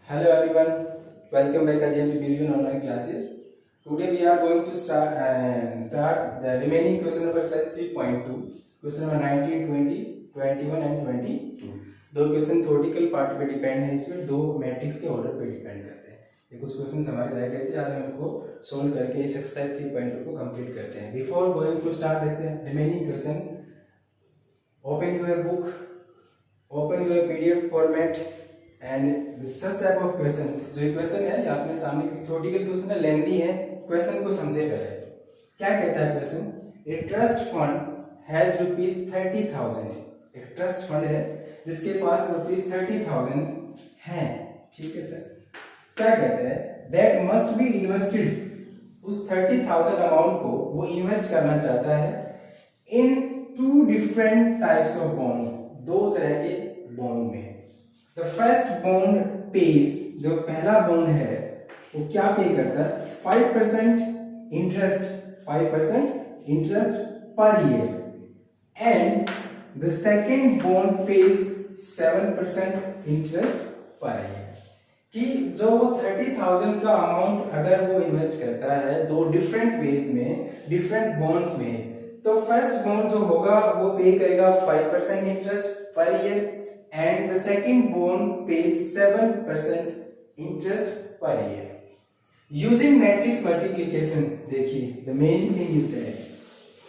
Hello everyone, welcome back again to Division Online Classes. Today we are going to start the remaining question of exercise 3.2, question number 19, 20, 21 and 22. दो question theoretical part पे depend है, इसमें दो matrix के order पे depend करते हैं। ये कुछ क्वेश्चन हमारे रह गए थे, आज हम इनको सोल्व करके इस एक्सरसाइज 3.2 को कंप्लीट करते हैं। बिफोर गोइंग टू स्टार्ट देखते हैं remaining question. Open your book, open your PDF format and such type of questions. जो क्वेश्चन है ये आपने सामने थ्योरेटिकल क्वेश्चन है, लेंथी है, क्वेश्चन को समझे पहले। क्या कहता है question? A trust fund has ₹30,000। एक ट्रस्ट फंड है जिसके पास ₹30,000 है, ठीक है सर। क्या कहता है? That must be invested. उस 30,000 अमाउंट को वो इन्वेस्ट करना चाहता है इन 2 डिफरेंट टाइप्स ऑफ बॉन्ड, 2 तरह के बॉन्ड में। द फर्स्ट बॉन्ड पेज, जो पहला बॉन्ड है वो क्या पे करता है? 5% interest, 5% interest per year. And the second bond page 7% interest per year. कि जो वो 30,000 का अमाउंट अगर वो इन्वेस्ट करता है 2 डिफरेंट वेज में, डिफरेंट बॉन्ड्स में, तो फर्स्ट बॉन्ड जो होगा वो पे करेगा 5% interest per year and the second bond pays 7% interest per year. Using matrix multiplication, देखिए the main thing is that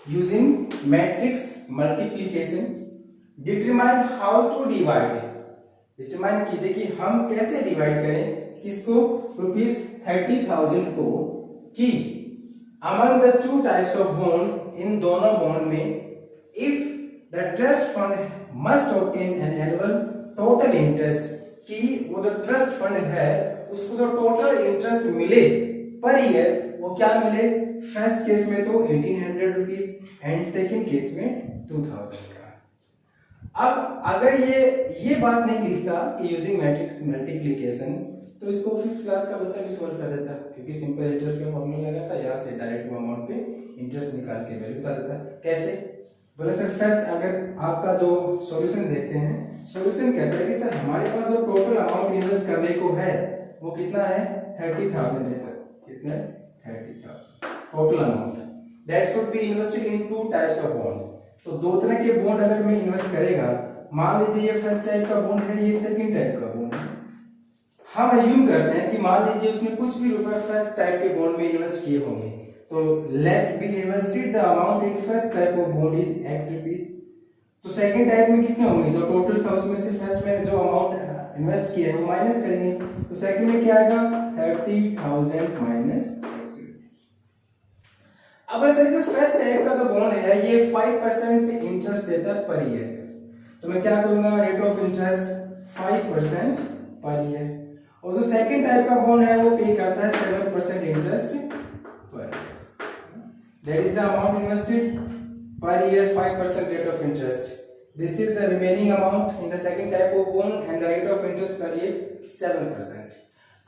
using matrix multiplication determine how to divide. Determine कीजिए कि हम कैसे डिवाइड करें किसको? ₹30,000 को, कि among the 2 types of bond, इन दोनों बॉन्ड में, if the trust fund must obtain an annual total interest, कि वो जो ट्रस्ट फंड है उसको जो टोटल इंटरेस्ट मिले पर ईयर वो क्या मिले? फर्स्ट केस में तो ₹1,800 एंड सेकंड केस में 2,000 का। अब अगर ये बात नहीं लिखता कि यूजिंग मैट्रिक्स मल्टीप्लिकेशन, तो इसको 5th क्लास का बच्चा भी सॉल्व कर देता, क्योंकि सिंपल इंटरेस्ट का फॉर्मूला लगा था, यहाँ से डायरेक्ट वो अमाउंट पे इंटरेस्ट निकाल के वैल्यू कर देता। कैसे? बोले सर फर्स्ट अगर आपका जो सॉल्यूशन देखते हैं, सॉल्यूशन कहता है कि सर हमारे पास जो टोटल अमाउंट इन्वेस्ट करने को है वो कितना है? 30,000 है सर। कितना है? 30,000 total amount. That should be invested in 2 types of bond. तो 2 तरह के बॉन्ड अगर मैं इन्वेस्ट करेगा, मान लीजिए ये फर्स्ट टाइप का बॉन्ड है, ये सेकंड टाइप का बॉन्ड है। हम अज्यूम करते हैं कि मान लीजिए उसने कुछ भी रुपए फर्स्ट टाइप के बॉन्ड में इन्वेस्ट किए होंगे, तो let be invested the amount in first type of bond is X rupees. तो सेकंड टाइप में कितने होंगे? जो टोटल था उसमें से फर्स्ट में जो अमाउंट इन्वेस्ट किया है वो माइनस करेंगे, तो सेकंड में क्या आएगा? 30,000 माइनस X रुपीस। अब सर जो फर्स्ट टाइप का जो बॉन्ड है ये 5% इंटरेस्ट देता है पर ईयर, तो मैं क्या करूंगा? Rate of interest 5% per year. और जो सेकंड टाइप का बॉन्ड है वो पे करता है 7% interest per year. That is the amount invested per year, 5% rate of interest. This is the remaining amount in the second type of bond and the rate of interest per year 7%.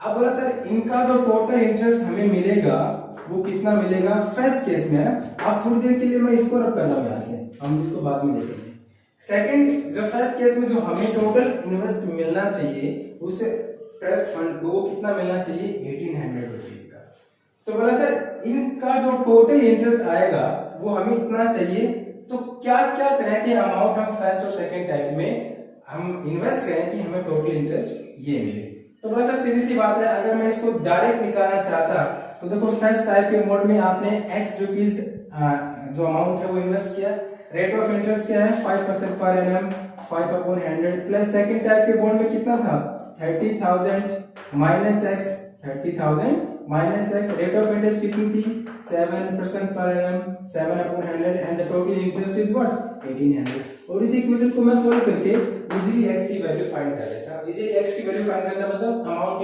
अब बोला sir इनका जो total interest हमें मिलेगा वो कितना मिलेगा? First case में अब थोड़ी देर के लिए मैं इसको रख कर रहा हूँ, यहाँ से हम इसको बाद में देखेंगे। सेकंड जो फर्स्ट केस में जो हमें टोटल इन्वेस्ट मिलना चाहिए उस ट्रस्ट फंड को कितना मिलना चाहिए? 1,800 रुपीज का। तो बोला सर इनका जो टोटल इंटरेस्ट आएगा वो हमें इतना चाहिए, तो क्या क्या तरह के अमाउंट हम फर्स्ट और सेकंड टाइप में हम इन्वेस्ट करें कि हमें टोटल इंटरेस्ट ये मिले? तो बोला सर सीधी सी बात है, अगर मैं इसको डायरेक्ट निकालना चाहता तो देखो फर्स्ट टाइप के मोड में आपने X रुपीस जो अमाउंट है वो इन्वेस्ट किया, रेट ऑफ इंटरेस्ट क्या है? 5% per annum, 5/100 plus second type के बॉन्ड में कितना था? 30,000 minus X, 30,000 minus X, rate of interest कितनी थी? 7% per annum, 7/100 and the total interest is what? 1,800। और इस इक्वेशन को मैं सॉल्व करके इजीली X की वैल्यू फाइंड कर लेता। इजीली X की वैल्यू फाइंड करना मतलब amount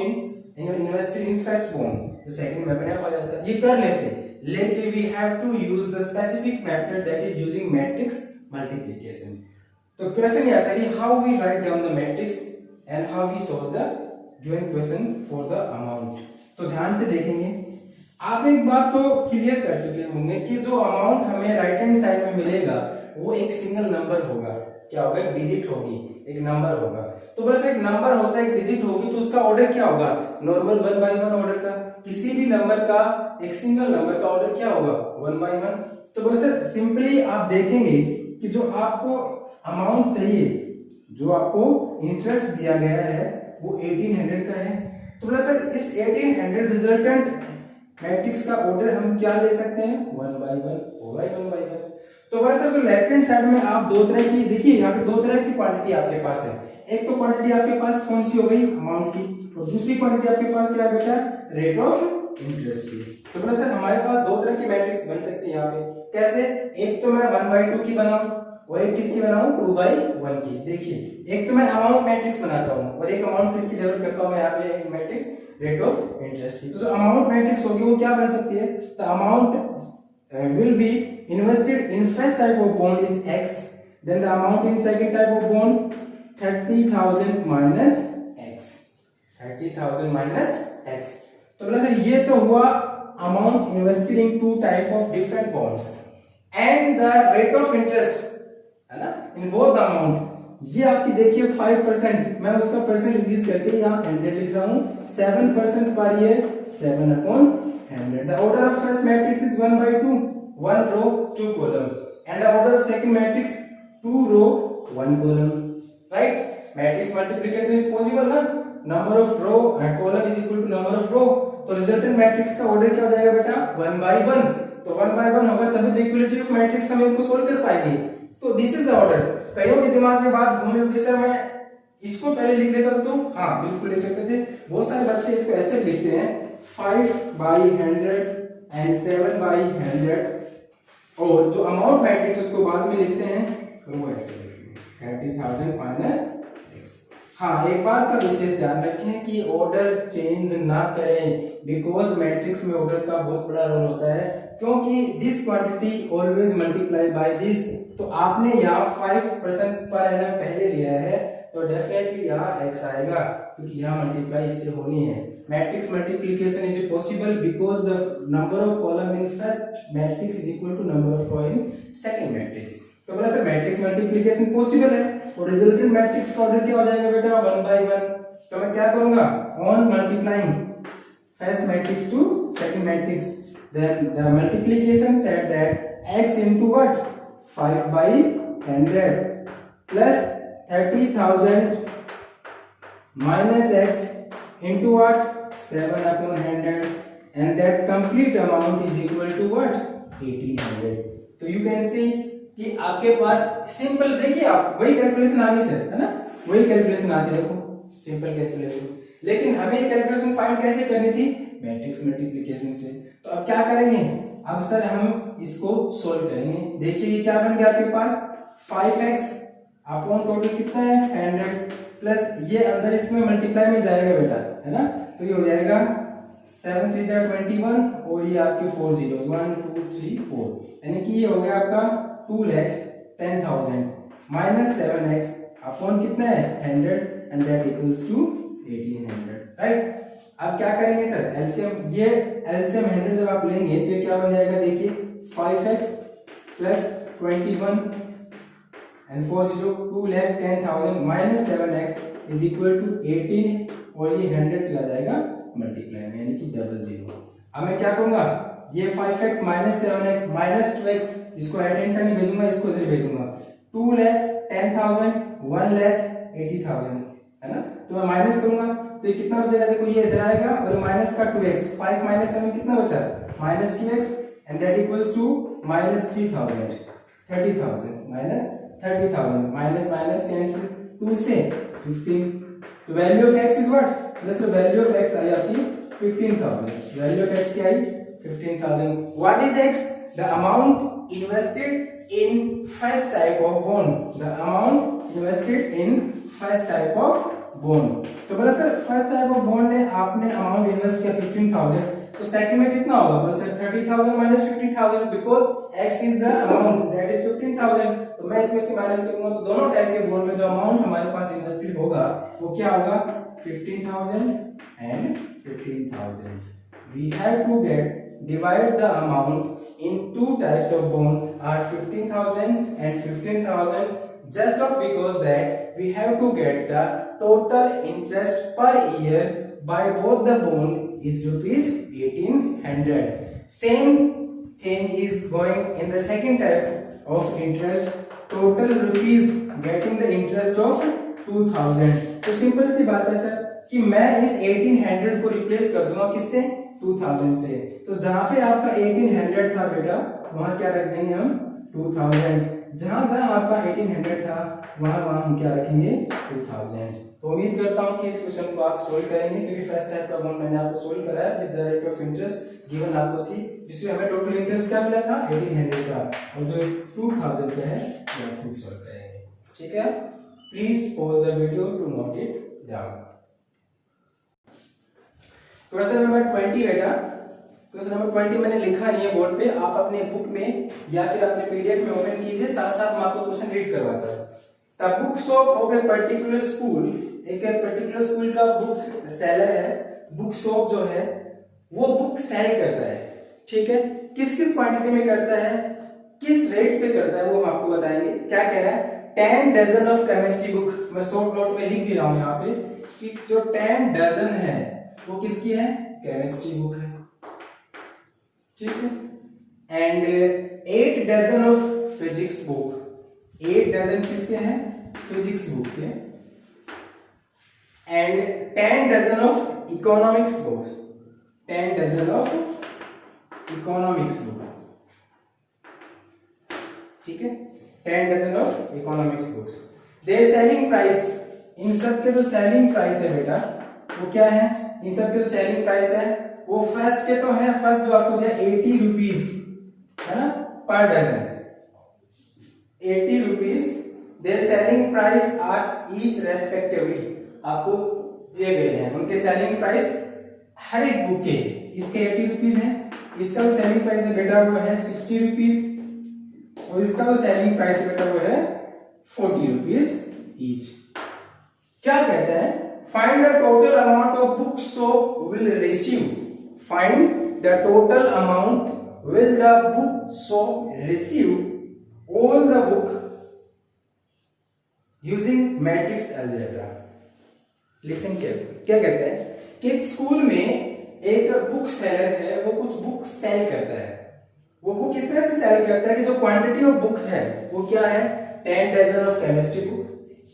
in invested in first bond, तो सेकंड में अपने आप आ जाता है। ये कर लेते, लेकिन we have to use the specific method that is using matrix multiplication. तो क्वेश्चन ये आता है कि how we write down the matrix and how we solve the given question for the amount. तो ध्यान से देखेंगे, आप एक बात तो क्लियर कर चुके होंगे कि जो अमाउंट हमें राइट हैंड साइड में मिलेगा वो एक सिंगल नंबर होगा। क्या होगा, एक डिजिट होगी, एक नंबर होगा। तो बस एक नंबर होता है, एक डिजिट होगी, तो उसका ऑर्डर क्या होगा, नॉर्मल 1 बाई 1 ऑर्डर का। किसी भी नंबर का, एक सिंगल नंबर का ऑर्डर क्या होगा, 1 बाई 1। तो बस सिंपली आप देखेंगे कि जो आपको अमाउंट चाहिए, जो आपको इंटरेस्ट दिया गया है वो 1800 का है। तो बोला सर इस 1800 रिजल्टेंट मैट्रिक्स का ऑर्डर हम क्या ले सकते हैं, 1 बाई 1 होगा, 1 बाई 1। तो बोला सर जो लेफ्ट हैंड साइड में आप दो तरह की, देखिए यहाँ पे दो तरह की क्वांटिटी आपके पास है। एक तो क्वांटिटी आपके पास कौन सी हो गई, अमाउंट की, और दूसरी क्वांटिटी आपके पास क्या है बेटा, रेट ऑफ इंटरेस्ट की। तो बोला सर हमारे पास दो तरह की मैट्रिक्स बन सकती है यहाँ पे, कैसे, एक तो मैं 1 बाई 2 की बनाऊं और एक किसकी बनाऊं, 2 बाई 1 की। देखिए एक तो मैं अमाउंट मैट्रिक्स बनाता हूं और एक अमाउंट किसकी डेवलप करता हूं यहाँ पे, मैट्रिक्स रेट ऑफ इंटरेस्ट की। तो जो अमाउंट मैट्रिक्स होगी वो क्या बन सकती है, the amount will be invested in first type of bond is x, then the amount in second type of bond 30,000 minus x, 30,000 minus x। तो बोला सर ये तो हुआ amount invested in two type of different bonds and the rate of interest है ना in both amount. ये आपकी देखिए 5%, मैं उसका परसेंट रिलीज करके यहाँ 100 लिख रहा हूँ, 7% per year, 7/100। The order of first matrix is 1 by 2, 1 row 2 column, and the order of second matrix 2 row 1 column, right? Matrix multiplication is possible ना, number of row and column is equal to number of row, तो resultant matrix का order क्या हो जाएगा बेटा, 1 by 1। तो 1 by 1 होगा तभी तो equality of matrix हम इनको सोल्व कर पाएंगे। तो दिस इज द ऑर्डर। कईयों के दिमाग में बात घूमी होगी सर मैं इसको पहले लिख लेता तो, हाँ बिल्कुल लिख सकते थे। बहुत सारे बच्चे इसको ऐसे लिखते हैं 5 by 100 एंड 7 by 100, और जो अमाउंट मैट्रिक्स उसको बाद में लिखते हैं तो वो ऐसे लिखते हैं 30,000 माइनस x। हाँ एक बात का विशेष ध्यान रखें कि ऑर्डर चेंज ना करें, बिकॉज मैट्रिक्स में ऑर्डर का बहुत बड़ा रोल होता है, क्योंकि this quantity always multiply by this. तो आपने यहाँ 5% पर एनम पहले लिया है तो डेफिनेटली यहाँ x आएगा, क्योंकि यहाँ मल्टीप्लाई इससे होनी है। Matrix multiplication is possible because the number of column in first matrix is equal to number of row in second matrix. तो बोला सर मैट्रिक्स मल्टीप्लिकेशन पॉसिबल है और रिजल्टेंट मैट्रिक्स का ऑर्डर क्या हो जाएगा बेटा, 1 by 1। तो मैं क्या करूंगा, on multiplying first matrix to second matrix, then the multiplication said that x into what, 5 by 100 plus 30,000 minus x into what, 7/100, and that complete amount is equal to what, 1800। तो you can see कि आपके पास simple, देखिए आप वही calculation आनी sir है ना, वही कैलकुलेशन आती है, देखो सिंपल कैलकुलेशन। लेकिन हमें ये कैलकुलेशन फाइंड कैसे करनी थी, मैट्रिक्स मल्टीप्लिकेशन से। तो अब क्या करेंगे, अब सर हम इसको सोल्व करेंगे। देखिए ये क्या बन गया आपके पास, 5x अपॉन टोटल कितना है 100 प्लस ये अंदर इसमें मल्टीप्लाई में जाएगा बेटा है ना, तो ये हो जाएगा 7 3 21 और ये आपके 4 zeros 1 2 3 4, यानी कि ये हो गया आपका 2,10,000 माइनस 7x अपॉन कितना है 100 and that equals to 1800, right. अब क्या करेंगे सर, एलसीएम, ये एलसीएम 100 जब आप लेंगे तो ये क्या बन जाएगा, देखिए 5x plus 21 and 4 0 2,10,000 minus 7x is equal to 18 और ये 100 चला जाएगा मल्टीप्लाई में, यानी कि 00। अब मैं क्या करूंगा, ये 5x minus 7x minus 2x इसको राइट हैंड साइड में भेजूंगा, इसको इधर भेजूंगा, 2,10,000 1,80,000 है ना। तो मैं माइनस करूंगा तो ये कितना बचेगा, देखो ये इधर आएगा और माइनस का 2x, 5 माइनस 7 कितना बचा, minus 2x and that equals to minus 3,000 30,000 minus 30,000 minus minus cancel 2 से 15। तो value of x is what, plus value of x आई आपकी 15,000, वैल्यू ऑफ x क्या आई 15,000। What is x, the amount invested in first type of bond, the amount invested in first type of bond. तो बोला sir first type of bond में आपने amount invest किया 15,000, तो सेकंड में कितना होगा, बोला sir 30,000 minus 50,000 because x is the amount that is 15,000। तो मैं इसमें से माइनस करूंगा तो दोनों टाइप के बॉन्ड में जो अमाउंट हमारे पास इन्वेस्टेड होगा वो क्या होगा, 15,000 and 15,000। We have to get divide the amount in two types of bond are 15,000 and 15,000, just of because that we have to get the total interest per year by both the bond is rupees 1800. Same thing is going in the second type of interest, total rupees getting the interest of 2000. तो simple सी बात है sir कि मैं इस 1800 को replace कर दूंगा किससे, 2000 से। तो जहां पे आपका 1800 था बेटा वहां क्या रख देंगे हम 2000, जहां जहां आपका 1800 था वहां वहां हम क्या रखेंगे 2000। तो उम्मीद करता हूं कि इस क्वेश्चन को आप सोल्व करेंगे, क्योंकि फर्स्ट टाइप का बॉन्ड मैंने आपको सोल्व कराया with the rate of interest given आपको थी, जिसमें हमें टोटल इंटरेस्ट क्या मिला था 1800 का, और जो 2000 का है वो आप खुद सोल्व करेंगे। ठीक है, please pause the video to note it down. Question number 20 बेटा, क्वेश्चन नंबर 20 मैंने लिखा नहीं है बोर्ड पे, आप अपने बुक में या फिर अपने पीडीएफ में ओपन कीजिए, साथ साथ मैं आपको क्वेश्चन रीड करवाता हूं। The book shop of a particular school, एक पर्टिकुलर स्कूल का बुक सेलर है, बुक शॉप जो है वो बुक सेल करता है। ठीक है, किस किस क्वांटिटी में करता है, किस रेट पे करता है, वो हम आपको बताएंगे। क्या कह रहा है, 10 डजन ऑफ केमिस्ट्री बुक, मैं शॉर्ट नोट में लिख भी रहा हूं यहाँ पे कि जो 10 डजन है वो किसकी है, केमिस्ट्री बुक है। ठीक है, and 8 dozen of physics book, 8 dozen किसके हैं, फिजिक्स बुक के, and 10 dozen of economics book, 10 dozen of economics book. ठीक है, 10 dozen of economics books. Their selling price, इन सब के जो सेलिंग प्राइस है बेटा वो क्या है, इन सब के जो सेलिंग प्राइस है वो फर्स्ट के तो है, फर्स्ट जो आपको दिया 80 रुपीज है ना per dozen, 80 rupees. Their selling price are each respectively, आपको दिए गए हैं उनके सेलिंग प्राइस हर एक बुक के। इसके 80 रुपीज है, इसका जो सेलिंग प्राइस है बेटा वो है 60 रुपीज, और इसका जो सेलिंग प्राइस है बेटा वो है 40 रुपीज ईच। क्या कहता है, find the total amount of book shop will receive, find the total amount will the book shop receive all the book using matrix algebra. Listen carefully, क्या कहता है कि एक स्कूल में एक बुक सेलर है, वो कुछ बुक सेल करता है। वो बुक इस तरह से सेल करता है कि जो क्वांटिटी ऑफ बुक है वो क्या है, 10 dozen of chemistry book,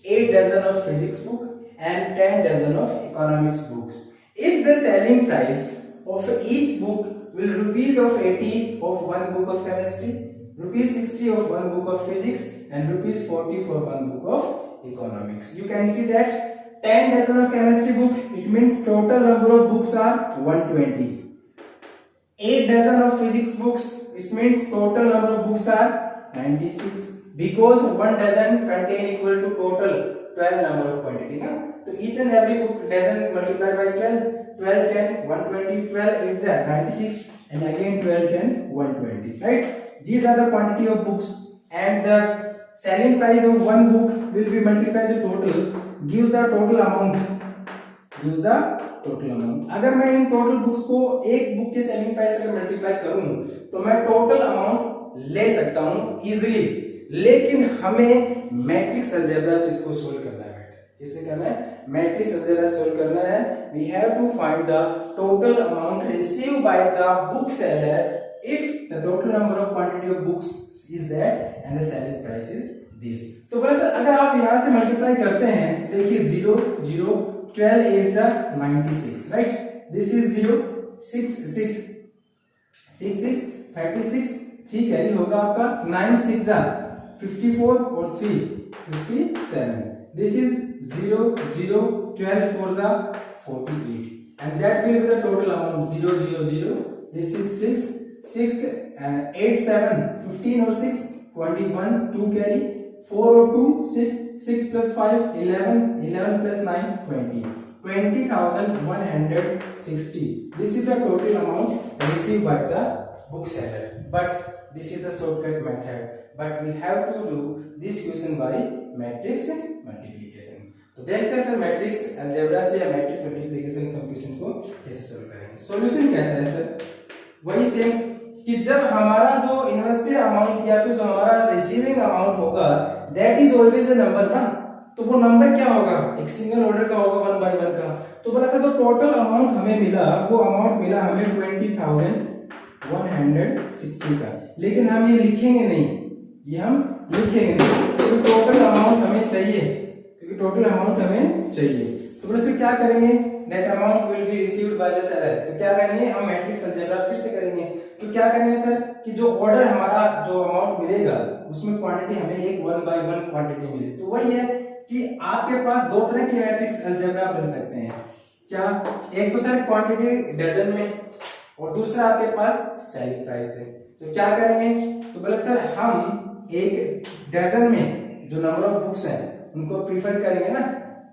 8 dozen of physics book and 10 dozen of economics books. If the selling price of each book will rupees of 80 of one book of chemistry, rupees 60 of one book of physics, and rupees 40 for one book of economics. You can see that 10 dozen of chemistry book, it means total number of books are 120. 8 dozen of physics books, it means total number of books are 96, because one dozen contain equal to total 12 number of quantity ना, तो each and every book dozen multiplied by 12, 12 10 120, 12 8 are 96, and again 12 10 120, right? These are the quantity of books, and the selling price of one book will be multiplied the total, gives the total amount, gives the total amount। अगर मैं in total books को एक book के selling price से multiply करूं तो मैं total amount ले सकता हूं इजीली, लेकिन हमें मैट्रिक्स अलजेब्रा से इसको सोल्व करना है बेटा। किससे करना है, मैट्रिक्स अलजेब्रा सोल्व करना है। We have to find the total amount received by the book seller if the total number of quantity of books is that and the selling price is this. तो बड़ा sir अगर आप यहां से multiply करते हैं, देखिए 0 0 12 8 are 96, right? This is 0 6 6 6 6 36, 3 carry होगा आपका, 9 6 are 54 और 3 57. This is 0 0 12 4 are 48, and that will be the total amount 0 0 0. This is 6 6 8 7 15 और 6 21, 2 carry, 4 और 2 6 6 plus 5 11 11 plus 9 20, 20,160. This is the total amount received by the bookseller. But this is the shortcut method. But we have to do this question by matrix multiplication. तो देखते हैं sir matrix algebra से या matrix multiplication से हम question को कैसे solve करेंगे। सॉल्यूशन कहता है सर वही सेम कि जब हमारा जो इन्वेस्टेड अमाउंट या फिर जो हमारा रिसीविंग अमाउंट होगा that is always a number ना, तो वो नंबर क्या होगा, एक सिंगल ऑर्डर का होगा 1 by 1 का। तो बोला सर जो टोटल अमाउंट हमें मिला वो अमाउंट मिला हमें 20,160 का, लेकिन हम ये लिखेंगे नहीं, ये हम लिखेंगे नहीं क्योंकि टोटल अमाउंट हमें चाहिए, तो बोले सर क्या करेंगे, net amount will be received by the seller. तो क्या करेंगे हम मैट्रिक्स अलजेब्रा फिर से करेंगे। तो क्या करेंगे सर कि जो ऑर्डर हमारा जो अमाउंट मिलेगा उसमें क्वांटिटी हमें एक 1 by 1 क्वांटिटी मिले। तो वही है कि आपके पास दो तरह की मैट्रिक्स अलजेब्रा बन सकते हैं, क्या, एक तो सर क्वांटिटी डजन में और दूसरा आपके पास सेलिंग प्राइस है। तो क्या करेंगे, तो बोले सर हम एक डजन में जो नंबर ऑफ बुक्स हैं उनको प्रीफर करेंगे ना,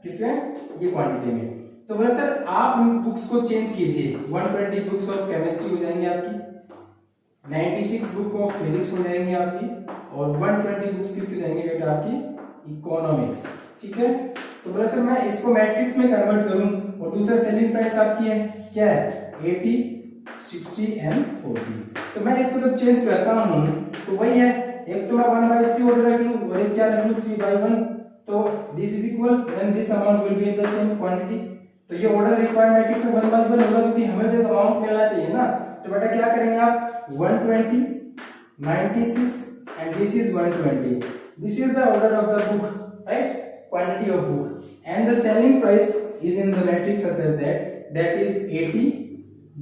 किसमें, ये क्वांटिटी में। तो बोले सर आप उन बुक्स को चेंज कीजिए, 120 बुक्स ऑफ केमिस्ट्री हो जाएंगी आपकी, 96 बुक ऑफ फिजिक्स हो जाएंगी आपकी, और 120 बुक्स किसकी जाएंगी बेटा आपकी इकोनॉमिक्स, ठीक है। तो बोले सर मैं इसको मैट्रिक्स में कन्वर्ट करूं और दूसरा सेलिंग प्राइस आपकी है क्या है 80, 60 एंड 40। तो मैं इसको जब चेंज करता हूं तो वही है, एक तो मैं 1 by 3 ऑर्डर रख लूं और एक क्या रख लूं 3 by 1। तो this is equal when this amount will be in the same quantity. तो ये ऑर्डर रिक्वायर्ड मैट्रिक्स में 1 by 1 होगा क्योंकि हमें जो अमाउंट मिलना चाहिए ना। तो बेटा क्या करेंगे आप 120, 96 and this is 120, this is the order of the book, right, quantity of book, and the selling price is in the matrix such as that is 80,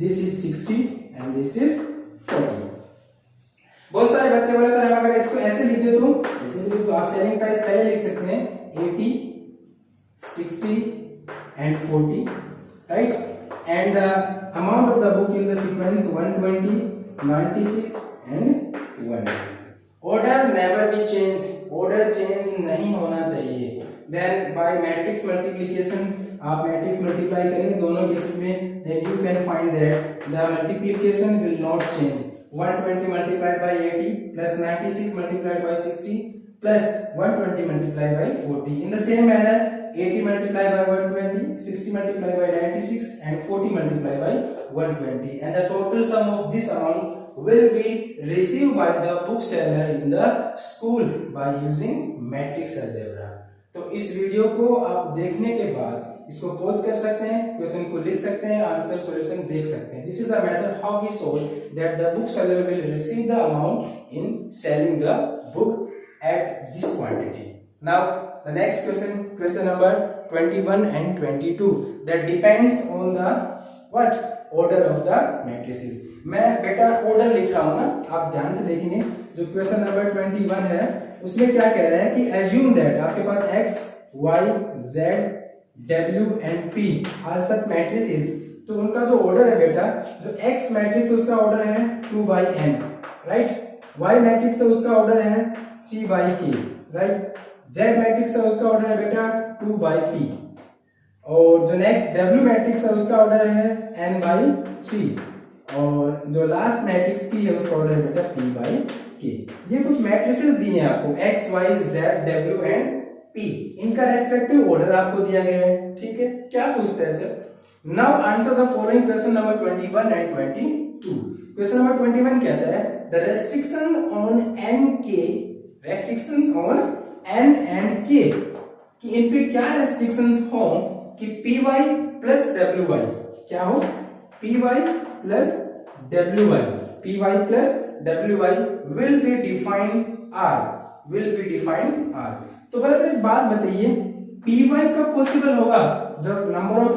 this is 60 and this is 40। बहुत सारे बच्चे बोले sir अगर इसको ऐसे लिख दे तो ऐसे लिख दे, तो आप सेलिंग प्राइस पहले लिख सकते हैं 80, 60 and 40, right, and the amount of the book in the sequence 120, 96 and 1। order never be changed, order change नहीं होना चाहिए। then by matrix multiplication, आप मैट्रिक्स मल्टीप्लाई करेंगे दोनों केसेस में, then you can find that the multiplication will not change। 120 multiplied by 80 plus 96 multiplied by 60 plus 120 multiplied by 40। in the same manner 80 multiplied by 120, 60 multiplied by 96 and 40 multiplied by 120, and the total sum of this amount will be received by the bookseller in the school by using matrix algebra। तो इस video को आप देखने के बाद इसको pause कर सकते हैं, क्वेश्चन को लिख सकते हैं, आंसर सॉल्यूशन देख सकते हैं। This is the method how we solve that the book seller will receive the amount in selling the book at this quantity. Now the next question, question number 21 and 22 that depends on the what order of the matrices। मैं बेटा order लिख रहा हूं ना, आप ध्यान से देखेंगे। जो क्वेश्चन नंबर 21 है उसमें क्या कह रहा है कि assume that आपके पास x, y, z, w and p are such matrices। तो उनका जो ऑर्डर है बेटा, जो x मैट्रिक्स है उसका ऑर्डर है 2 by n, right, y matrix है उसका ऑर्डर है 3 by k, right, z matrix है उसका ऑर्डर है बेटा 2 by p, और जो नेक्स्ट w मैट्रिक्स है उसका ऑर्डर है n by 3, और जो लास्ट मैट्रिक्स p है उसका ऑर्डर है बेटा p by k। ये कुछ मैट्रिसेस दिए हैं आपको x, y, z, w and p, इनका रेस्पेक्टिव ऑर्डर आपको दिया गया है, ठीक है। क्या पूछता है sir, now answer the following question number 21 and 22। Question number 21 कहता है the restriction on n k, restrictions on n and k, कि इन पे क्या रेस्ट्रिक्शंस हो कि py प्लस wy क्या हो, py plus wy, py plus wy will be defined r, will be defined r। तो बस एक बात बताइए, py कब पॉसिबल होगा, जब number of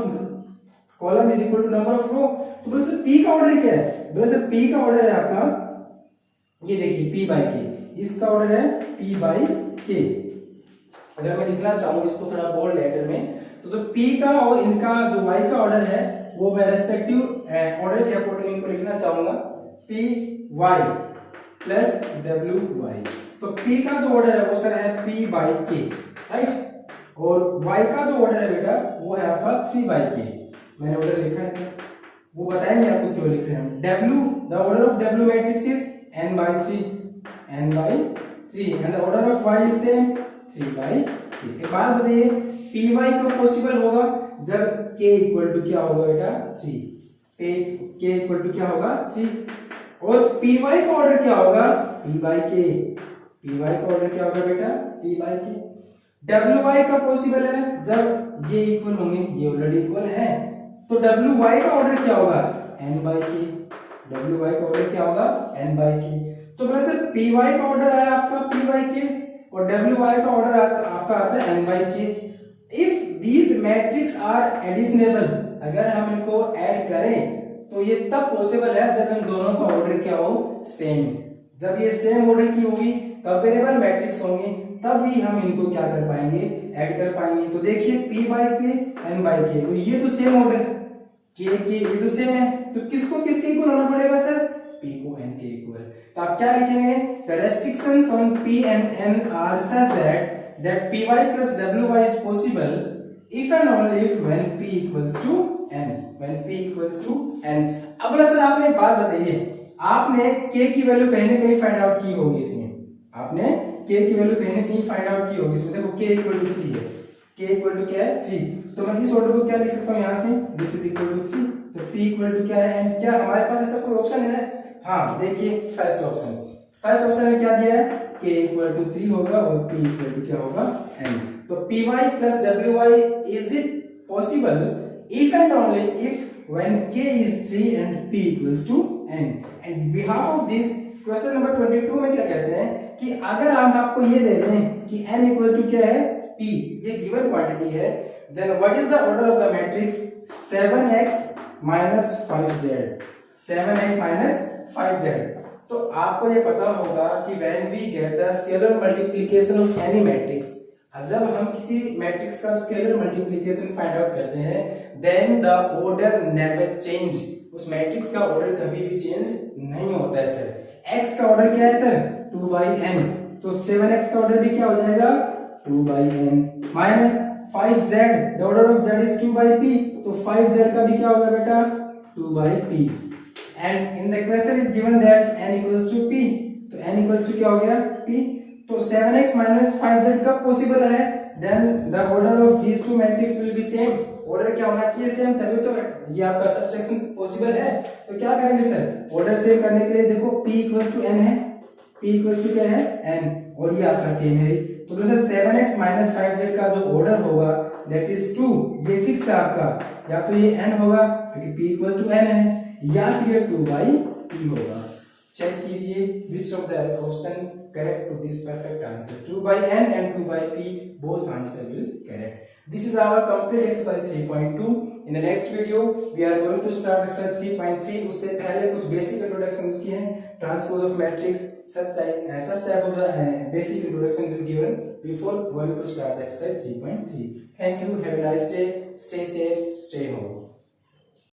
column is equal to number of row. तो बोले सर p का ऑर्डर क्या है, बोले सर p का ऑर्डर है आपका, ये देखिए p by k, इसका ऑर्डर है p by k। अगर मैं लिखना चाहूँ इसको थोड़ा बोल्ड लेटर में, तो जो p का और इनका जो y का ऑर्डर है वो मैं रेस्पेक्टिव ऑर्डर के अकॉर्डिंग इनको लिखना चाहूंगा py प्लस wy। तो p का जो ऑर्डर है वो सर है p by k, राइट, और y का जो ऑर्डर है बेटा वो है आपका 3 by k। मैंने ऑर्डर लिखा है, वो बताएंगे आपको क्यों लिख रहे हैं हम। w, the order of w matrix is n by 3, n by 3 and the order of y is same 3 by k। एक बात बताइए, py कब पॉसिबल होगा, जब k इक्वल टू क्या होगा बेटा 3, k इक्वल टू क्या होगा 3, और पी वाई का ऑर्डर क्या होगा, पी बाई के, पी वाई का ऑर्डर क्या होगा बेटा, पी बाई के। डब्ल्यू वाई का पॉसिबल है जब ये इक्वल होंगे, ये ऑलरेडी इक्वल है, तो डब्ल्यू वाई का ऑर्डर क्या होगा, एन बाई के, डब्ल्यू वाई का ऑर्डर क्या होगा, एन बाई के। तो बोला सर पी वाई का ऑर्डर आया आपका पी बाई के और डब्ल्यू वाई का ऑर्डर आपका आता है एन बाई के। इफ दीज मैट्रिक्स आर एडिशनेबल, अगर हम इनको ऐड करें तो ये तब पॉसिबल है जब इन दोनों का ऑर्डर क्या हो, सेम। जब ये सेम ऑर्डर की होगी, कंपेरेबल मैट्रिक्स होंगे, तब ही हम इनको क्या कर पाएंगे, ऐड कर पाएंगे। तो देखिए पी बाई के एन बाई के, तो ये तो सेम ऑर्डर के ये तो सेम है, तो किसको किसके इक्वल होना पड़ेगा सर, p को n के इक्वल। तो आप क्या लिखेंगे, the restrictions on p and n are such that py plus wy is possible if and only if when p equals to n, when p equals to n। अब sir आपने एक बात बताइए, आपने k की वैल्यू कहीं ना कहीं फाइंड आउट की होगी इसमें, आपने k की वैल्यू कहीं ना कहीं फाइंड आउट की होगी इसमें। देखो k इक्वल टू 3 है, k इक्वल टू क्या है 3, तो मैं इस ऑर्डर को क्या लिख सकता हूँ यहाँ से, दिस इज इक्वल टू 3, तो p इक्वल टू क्या है n। क्या हमारे पास ऐसा कोई ऑप्शन है, हाँ देखिए फर्स्ट ऑप्शन में क्या दिया है, k इक्वल टू 3 होगा और p इक्वल टू क्या होगा n। तो py plus wy is it possible if and only if when k is 3 and p equals to n। and behalf of this question number 22 में क्या कहते हैं कि अगर हम आपको ये दे दें कि n इक्वल टू क्या है p, ये गिवन क्वांटिटी है, then what is the order of the matrix 7x minus 5z, 7x minus 5z। तो आपको ये पता होगा कि when we get the scalar multiplication of any matrix, जब हम किसी मैट्रिक्स का स्केलर मल्टीप्लिकेशन फाइंड आउट करते हैं, then the order never change, उस मैट्रिक्स का ऑर्डर कभी भी चेंज नहीं होता है सर। x का ऑर्डर क्या है सर, 2/n, तो 7x का ऑर्डर भी क्या हो जाएगा 2/n minus 5z, the order of z is 2/p, तो 5z का भी क्या होगा बेटा 2/p। And in the question is given that n equals to p, तो n इक्वल्स टू क्या हो गया p, तो 7x minus 5z कब पॉसिबल है, then the order of these two matrix will be same, order क्या होना चाहिए सेम, तभी तो ये आपका सब्ट्रैक्शन पॉसिबल है। तो क्या करेंगे सर, ऑर्डर सेम करने के लिए देखो p इक्वल्स टू n है, p इक्वल्स टू क्या है n, और ये आपका सेम है, तो सर 7x minus 5z का जो ऑर्डर होगा दैट इज 2, ये फिक्स है आपका, या तो ये n होगा क्योंकि p इक्वल टू n है, या फिर ये 2/p होगा। चेक कीजिए which of the option correct to this perfect answer, 2/n and 2/p, both answer will correct। This is our complete exercise 3.2। in the next video we are going to start exercise 3.3। उससे पहले कुछ basic introduction की है, transpose of matrix, such type of the basic introduction will given before going to start exercise 3.3। thank you, have a nice day, stay safe, stay home।